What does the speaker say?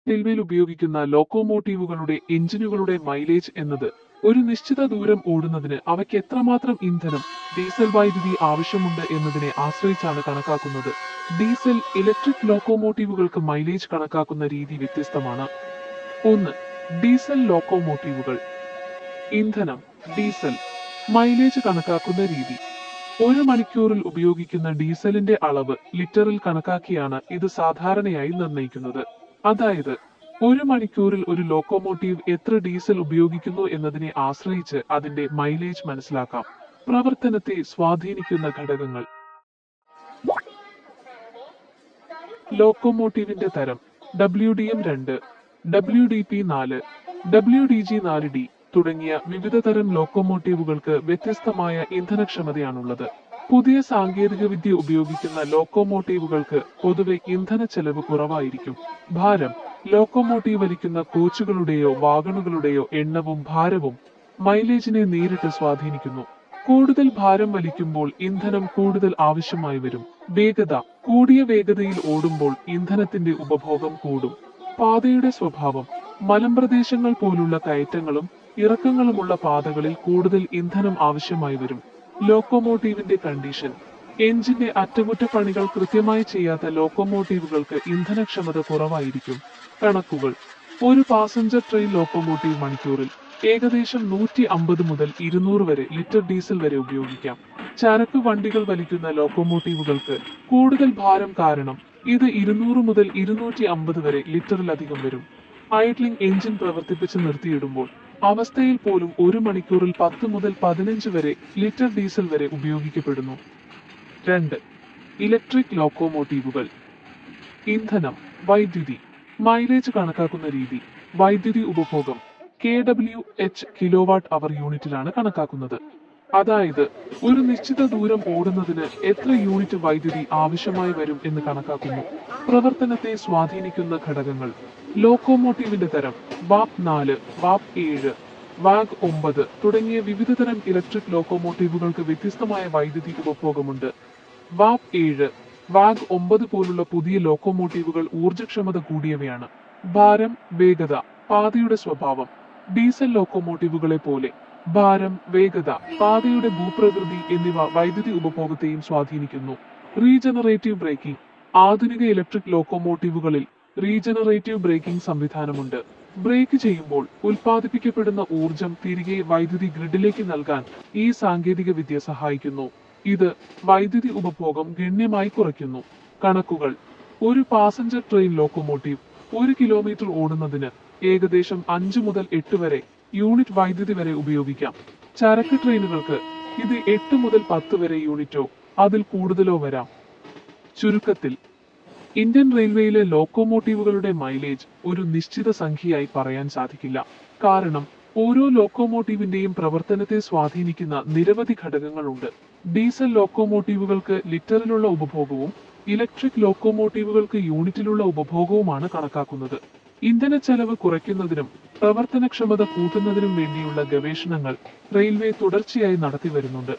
റെയിൽവേയിൽ ഉപയോഗിക്കുന്ന ലോക്കോമോട്ടീവുകളുടെ എഞ്ചിനുകളുടെ മൈലേജ് എന്നത് ഒരു നിശ്ചിത ദൂരം ഓടുന്നതിന് അവയ്ക്ക് എത്രമാത്രം ഇന്ധനം ഡീസൽ വൈദ്യുതി ആവശ്യമുണ്ട് എന്നതിനെ ആശ്രയിച്ചാണ് കണക്കാക്കുന്നത്. ഡീസൽ ഇലക്ട്രിക് ലോക്കോമോട്ടീവുകൾക്ക് മൈലേജ് കണക്കാക്കുന്ന രീതി വ്യത്യസ്തമാണ്. 1. ഡീസൽ ലോക്കോമോട്ടീവുകൾ. ഇന്ധനം ഡീസൽ. മൈലേജ് കണക്കാക്കുന്ന രീതി. ഒരു മണിക്കൂറിൽ ഉപയോഗിക്കുന്ന ഡീസലിന്റെ അളവ് ലിറ്ററിൽ കണക്കാക്കിയാണ് ഇത് സാധാരണയായി നിർണ്ണയിക്കുന്നത്. അതായത് ഒരു മണിക്കൂറിൽ ഒരു ലോക്കോമോട്ടീവ് എത്ര ഡീസൽ ഉപയോഗിക്കുന്നു എന്നതിനെ ആശ്രയിച്ച് അതിന്റെ മൈലേജ് മനസ്സിലാക്കാം. പ്രവർത്തനത്തെ സ്വാധീനിക്കുന്ന ഘടകങ്ങൾ. ലോക്കോമോട്ടീവിന്റെ തരം. WDM-2, WDP-4, WDG-4D തുടങ്ങിയ വിവിധ തരം ലോക്കോമോട്ടീവുകൾക്ക് വ്യത്യസ്തമായ ഇന്ധനക്ഷമതയാണുള്ളത്. പുതിയ സാങ്കേതികവിദ്യ ഉപയോഗിക്കുന്ന ലോക്കോമോട്ടീവുകൾക്ക് പൊതുവെ ഇന്ധന ചെലവ് കുറവായിരിക്കും. ഭാരം. ലോക്കോമോട്ടീവ് വലിക്കുന്ന കോച്ചുകളുടെയോ വാഗണുകളുടെയോ എണ്ണവും ഭാരവും മൈലേജിനെ നേരിട്ട് സ്വാധീനിക്കുന്നു. കൂടുതൽ ഭാരം വലിക്കുമ്പോൾ ഇന്ധനം കൂടുതൽ ആവശ്യമായി വരും. വേഗത. കൂടിയ വേഗതയിൽ ഓടുമ്പോൾ ഇന്ധനത്തിന്റെ ഉപഭോഗം കൂടും. പാതയുടെ സ്വഭാവം. മലമ്പ്രദേശങ്ങൾ പോലുള്ള കയറ്റങ്ങളും ഇറക്കങ്ങളുമുള്ള പാതകളിൽ കൂടുതൽ ഇന്ധനം ആവശ്യമായി വരും. ലോക്കോമോട്ടീവിന്റെ കണ്ടീഷൻ. എഞ്ചിന്റെ അറ്റകുറ്റപ്പണികൾ കൃത്യമായി ചെയ്യാത്ത ലോക്കോമോട്ടീവുകൾക്ക് ഇന്ധനക്ഷമത കുറവായിരിക്കും. കണക്കുകൾ. ഒരു പാസഞ്ചർ ട്രെയിൻ ലോക്കോമോട്ടീവ് മണിക്കൂറിൽ ഏകദേശം 150 മുതൽ 200 വരെ ലിറ്റർ ഡീസൽ വരെ ഉപയോഗിക്കാം. ചരക്ക് വണ്ടികൾ വലിക്കുന്ന ലോക്കോമോട്ടീവുകൾക്ക് കൂടുതൽ ഭാരം കാരണം ഇത് 200 മുതൽ 250 വരെ ലിറ്ററിലധികം വരും. ഐഡ്ലിംഗ്. എഞ്ചിൻ പ്രവർത്തിപ്പിച്ച് നിർത്തിയിടുമ്പോൾ അവസ്ഥയിൽ പോലും ഒരു മണിക്കൂറിൽ 10 മുതൽ 15 വരെ ലിറ്റർ ഡീസൽ വരെ ഉപയോഗിക്കപ്പെടുന്നു. 2. ഇലക്ട്രിക് ലോക്കോമോട്ടീവുകൾ. ഇന്ധനം വൈദ്യുതി. മൈലേജ് കണക്കാക്കുന്ന രീതി. വൈദ്യുതി ഉപഭോഗം kWh കിലോവാട്ട് അവർ യൂണിറ്റിലാണ് കണക്കാക്കുന്നത്. അതായത് ഒരു നിശ്ചിത ദൂരം ഓടുന്നതിന് എത്ര യൂണിറ്റ് വൈദ്യുതി ആവശ്യമായി വരും എന്ന് കണക്കാക്കുന്നു. പ്രവർത്തനത്തെ സ്വാധീനിക്കുന്ന ഘടകങ്ങൾ. ലോക്കോമോട്ടീവിന്റെ തരം. WAP-4, WAP-7, WAG-9 തുടങ്ങിയ വിവിധതരം ഇലക്ട്രിക് ലോക്കോമോട്ടീവുകൾക്ക് വ്യത്യസ്തമായ വൈദ്യുതി ഉപഭോഗമുണ്ട്. WAP-7, WAG-9 പോലുള്ള പുതിയ ലോക്കോമോട്ടീവുകൾ ഊർജ്ജക്ഷമത കൂടിയവയാണ്. ഭാരം. വേഗത. പാതയുടെ സ്വഭാവം. ഡീസൽ ലോക്കോമോട്ടീവുകളെ പോലെ ഭാരം, വേഗത, പാതയുടെ ഭൂപ്രകൃതി എന്നിവ വൈദ്യുതി ഉപഭോഗത്തെയും സ്വാധീനിക്കുന്നു. Regenerative braking. ആധുനിക ഇലക്ട്രിക് ലോക്കോമോട്ടീവുകളിൽ റീജനറേറ്റീവ് ബ്രേക്കിംഗ് സംവിധാനമുണ്ട്. ബ്രേക്ക് ചെയ്യുമ്പോൾ ഉൽപ്പാദിപ്പിക്കപ്പെടുന്ന ഊർജം തിരികെ വൈദ്യുതി ഗ്രിഡിലേക്ക് നൽകാൻ ഈ സാങ്കേതിക വിദ്യ സഹായിക്കുന്നു. ഇത് വൈദ്യുതി ഉപഭോഗം ഗണ്യമായി കുറയ്ക്കുന്നു. കണക്കുകൾ. ഒരു പാസഞ്ചർ ട്രെയിൻ ലോക്കോമോട്ടീവ് 1 കിലോമീറ്റർ ഓടുന്നതിന് ഏകദേശം 5 മുതൽ 8 വരെ യൂണിറ്റ് വൈദ്യുതി വരെ ഉപയോഗിക്കാം. ചരക്ക് ട്രെയിനുകൾക്ക് ഇത് 8 മുതൽ 10 വരെ യൂണിറ്റോ അതിൽ കൂടുതലോ വരാം. ചുരുക്കത്തിൽ ഇന്ത്യൻ റെയിൽവേയിലെ ലോക്കോമോട്ടീവുകളുടെ മൈലേജ് ഒരു നിശ്ചിത സംഖ്യയായി പറയാൻ സാധിക്കില്ല. കാരണം ഓരോ ലോക്കോമോട്ടീവിന്റെയും പ്രവർത്തനത്തെ സ്വാധീനിക്കുന്ന നിരവധി ഘടകങ്ങളുണ്ട്. ഡീസൽ ലോക്കോമോട്ടീവുകൾക്ക് ലിറ്ററിലുള്ള ഉപഭോഗവും ഇലക്ട്രിക് ലോക്കോമോട്ടീവുകൾക്ക് യൂണിറ്റിലുള്ള ഉപഭോഗവുമാണ് കണക്കാക്കുന്നത്. ഇന്ധന ചെലവ് കുറയ്ക്കുന്നതിനും പ്രവർത്തനക്ഷമത കൂട്ടുന്നതിനും വേണ്ടിയുള്ള ഗവേഷണങ്ങൾ റെയിൽവേ തുടർച്ചയായി നടത്തി വരുന്നുണ്ട്.